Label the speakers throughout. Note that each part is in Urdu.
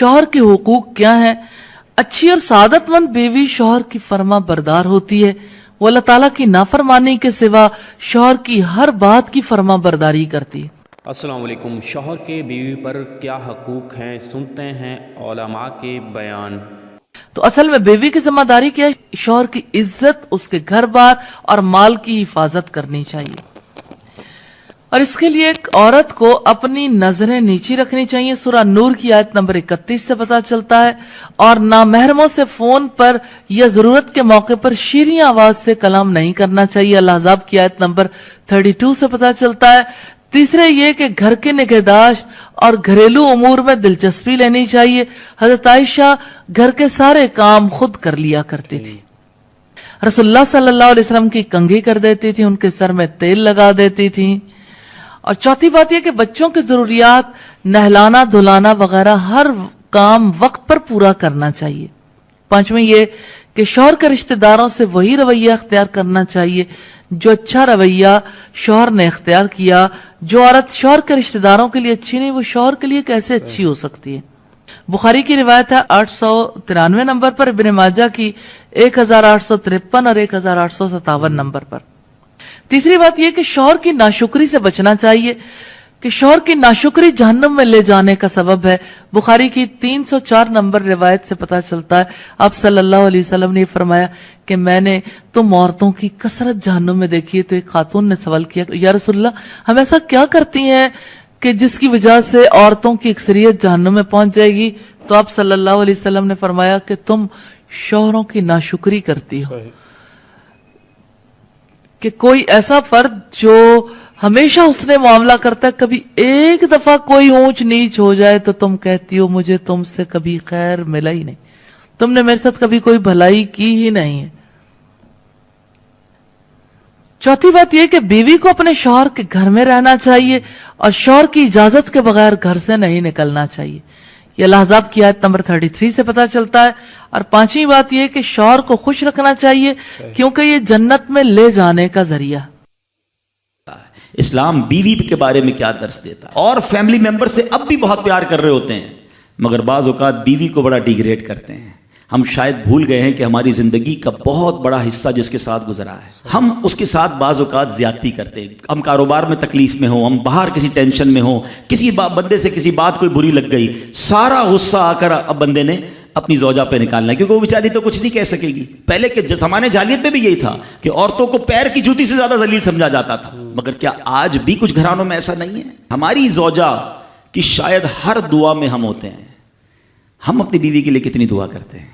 Speaker 1: شوہر کے حقوق کیا ہیں؟ اچھی اور سعادت مند بیوی شوہر کی فرما بردار ہوتی ہے، وہ اللہ تعالیٰ کی نافرمانی کے سوا شوہر کی ہر بات کی فرما برداری کرتی ہے۔
Speaker 2: السلام علیکم۔ شوہر کے بیوی پر کیا حقوق ہیں، سنتے ہیں علماء کے بیان۔
Speaker 1: تو اصل میں بیوی کی ذمہ داری کیا ہے؟ شوہر کی عزت، اس کے گھر بار اور مال کی حفاظت کرنی چاہیے، اور اس کے لیے ایک عورت کو اپنی نظریں نیچی رکھنی چاہیے۔ سورہ نور کی آیت نمبر 31 سے پتہ چلتا ہے، اور نامحرموں سے فون پر یا ضرورت کے موقع پر شیریں آواز سے کلام نہیں کرنا چاہیے۔ الاحزاب کی آیت نمبر 32 سے پتہ چلتا ہے۔ تیسرے یہ کہ گھر کے نگہداشت اور گھریلو امور میں دلچسپی لینی چاہیے۔ حضرت عائشہ گھر کے سارے کام خود کر لیا کرتی تھی، رسول اللہ صلی اللہ علیہ وسلم کی کنگھی کر دیتی تھی، ان کے سر میں تیل لگا دیتی تھی۔ اور چوتھی بات یہ کہ بچوں کی ضروریات، نہلانا دھلانا وغیرہ ہر کام وقت پر پورا کرنا چاہیے۔ پانچویں یہ کہ شوہر کے رشتہ داروں سے وہی رویہ اختیار کرنا چاہیے جو اچھا رویہ شوہر نے اختیار کیا۔ جو عورت شوہر کے رشتہ داروں کے لیے اچھی نہیں، وہ شوہر کے لیے کیسے اچھی ہو سکتی ہے؟ بخاری کی روایت ہے 893 نمبر پر، ابن ماجہ کی 1853 اور 1857 نمبر پر۔ تیسری بات یہ کہ شوہر کی ناشکری سے بچنا چاہیے، کہ شوہر کی ناشکری جہنم میں لے جانے کا سبب ہے۔ بخاری کی 304 نمبر روایت سے پتہ چلتا ہے، آپ صلی اللہ علیہ وسلم نے فرمایا کہ میں نے تم عورتوں کی کثرت جہنم میں دیکھی ہے۔ تو ایک خاتون نے سوال کیا، یا رسول اللہ، ہم ایسا کیا کرتی ہیں کہ جس کی وجہ سے عورتوں کی اکثریت جہنم میں پہنچ جائے گی؟ تو آپ صلی اللہ علیہ وسلم نے فرمایا کہ تم شوہروں کی ناشکری کرتی ہو، کہ کوئی ایسا فرد جو ہمیشہ اس نے معاملہ کرتا ہے، کبھی ایک دفعہ کوئی اونچ نیچ ہو جائے تو تم کہتی ہو مجھے تم سے کبھی خیر ملا ہی نہیں، تم نے میرے ساتھ کبھی کوئی بھلائی کی ہی نہیں ہے۔ چوتھی بات یہ کہ بیوی کو اپنے شوہر کے گھر میں رہنا چاہیے اور شوہر کی اجازت کے بغیر گھر سے نہیں نکلنا چاہیے۔ یہ الاحزاب کی آیت نمبر 33 سے پتہ چلتا ہے۔ اور پانچویں بات یہ کہ شوہر کو خوش رکھنا چاہیے، کیونکہ یہ جنت میں لے جانے کا ذریعہ۔
Speaker 3: اسلام بیوی کے بارے میں کیا درس دیتا ہے؟ اور فیملی ممبر سے اب بھی بہت پیار کر رہے ہوتے ہیں، مگر بعض اوقات بیوی کو بڑا ڈیگریڈ کرتے ہیں۔ ہم شاید بھول گئے ہیں کہ ہماری زندگی کا بہت بڑا حصہ جس کے ساتھ گزرا ہے، ہم اس کے ساتھ بعض اوقات زیادتی کرتے ہیں۔ ہم کاروبار میں تکلیف میں ہوں، ہم باہر کسی ٹینشن میں ہوں، کسی بندے سے کسی بات کوئی بری لگ گئی، سارا غصہ آ کر اب بندے نے اپنی زوجہ پہ نکالنا ہے، کیونکہ وہ بیچاری تو کچھ نہیں کہہ سکے گی۔ پہلے کے زمانے جاہلیت میں بھی یہی تھا کہ عورتوں کو پیر کی جوتی سے زیادہ ذلیل سمجھا جاتا تھا، مگر کیا آج بھی کچھ گھرانوں میں ایسا نہیں ہے؟ ہماری زوجہ کی شاید ہر دعا میں ہم ہوتے ہیں، ہم اپنی بیوی کے لیے کتنی دعا کرتے ہیں،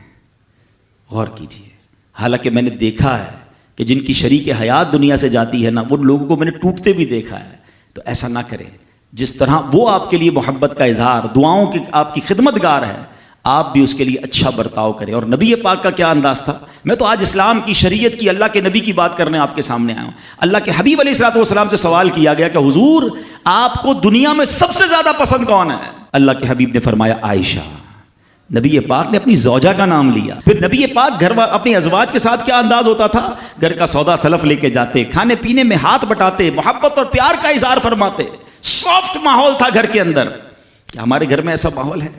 Speaker 3: غور کیجیے۔ حالانکہ میں نے دیکھا ہے کہ جن کی شریک حیات دنیا سے جاتی ہے نا، وہ لوگوں کو میں نے ٹوٹتے بھی دیکھا ہے۔ تو ایسا نہ کریں، جس طرح وہ آپ کے لیے محبت کا اظہار، دعاؤں کی آپ کی خدمت گار ہے، آپ بھی اس کے لیے اچھا برتاؤ کریں۔ اور نبی پاک کا کیا انداز تھا؟ میں تو آج اسلام کی شریعت کی، اللہ کے نبی کی بات کرنے آپ کے سامنے آیا ہوں۔ اللہ کے حبیب علیہ الصلوۃ والسلام سے سوال کیا گیا کہ حضور آپ کو دنیا میں سب سے زیادہ پسند کون ہے؟ اللہ کے حبیب نے فرمایا عائشہ۔ نبی پاک نے اپنی زوجہ کا نام لیا۔ پھر نبی پاک گھر اپنی ازواج کے ساتھ کیا انداز ہوتا تھا؟ گھر کا سودا سلف لے کے جاتے، کھانے پینے میں ہاتھ بٹاتے، محبت اور پیار کا اظہار فرماتے، سافٹ ماحول تھا گھر کے اندر۔ کیا ہمارے گھر میں ایسا ماحول ہے؟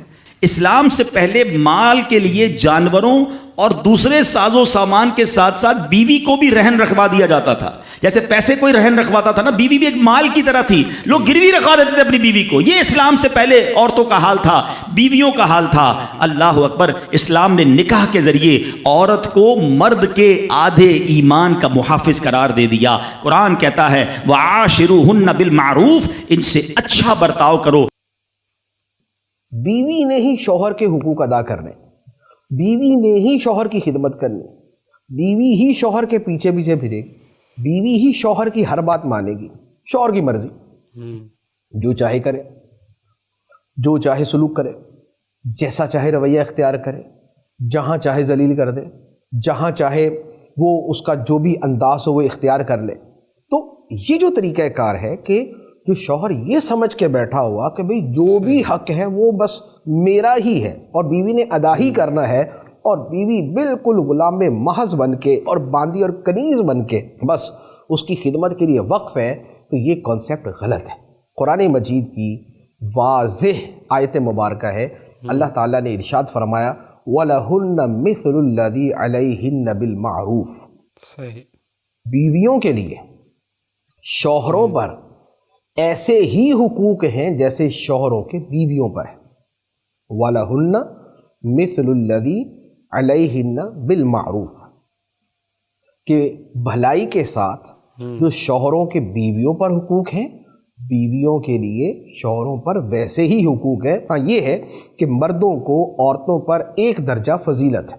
Speaker 3: اسلام سے پہلے مال کے لیے جانوروں اور دوسرے ساز و سامان کے ساتھ ساتھ بیوی کو بھی رہن رکھوا دیا جاتا تھا۔ جیسے پیسے کوئی رہن رکھواتا تھا نا، بیوی بھی ایک مال کی طرح تھی، لوگ گروی رکھوا دیتے تھے اپنی بیوی کو۔ یہ اسلام سے پہلے عورتوں کا حال تھا، بیویوں کا حال تھا۔ اللہ اکبر! اسلام نے نکاح کے ذریعے عورت کو مرد کے آدھے ایمان کا محافظ قرار دے دیا۔ قرآن کہتا ہے وَعَاشِرُوهُنَّ بِالْمَعْرُوفِ، ان سے اچھا برتاؤ کرو۔
Speaker 4: بیوی نے ہی شوہر کے حقوق ادا کرنے، بیوی نے ہی شوہر کی خدمت کرنی، بیوی ہی شوہر کے پیچھے پیچھے پھرے گی، بیوی ہی شوہر کی ہر بات مانے گی۔ شوہر کی مرضی، جو چاہے کرے، جو چاہے سلوک کرے، جیسا چاہے رویہ اختیار کرے، جہاں چاہے ذلیل کر دے، جہاں چاہے وہ اس کا جو بھی انداز ہو وہ اختیار کر لے۔ تو یہ جو طریقہ کار ہے کہ جو شوہر یہ سمجھ کے بیٹھا ہوا کہ بھئی جو بھی حق ہے وہ بس میرا ہی ہے اور بیوی نے ادا ہی کرنا ہے، اور بیوی بالکل غلام محض بن کے اور باندی اور کنیز بن کے بس اس کی خدمت کے لیے وقف ہے، تو یہ کانسیپٹ غلط ہے۔ قرآن مجید کی واضح آیت مبارکہ ہے اللہ تعالیٰ نے ارشاد فرمایا وَلَهُنَّ مِثْلُ الَّذِي عَلَيْهِنَّ بِالْمَعْرُوفِ،
Speaker 5: صحیح،
Speaker 4: بیویوں کے لیے شوہروں پر ایسے ہی حقوق ہیں جیسے شوہروں کے بیویوں پر ہیں. وَلَهُنَّ مِثْلُ الَّذِي عَلَيْهِنَّ بِالْمَعْرُوفِ، کہ بھلائی کے ساتھ جو شوہروں کے بیویوں پر حقوق ہیں، بیویوں کے لیے شوہروں پر ویسے ہی حقوق ہیں. ہاں یہ ہے کہ مردوں کو عورتوں پر ایک درجہ فضیلت ہے.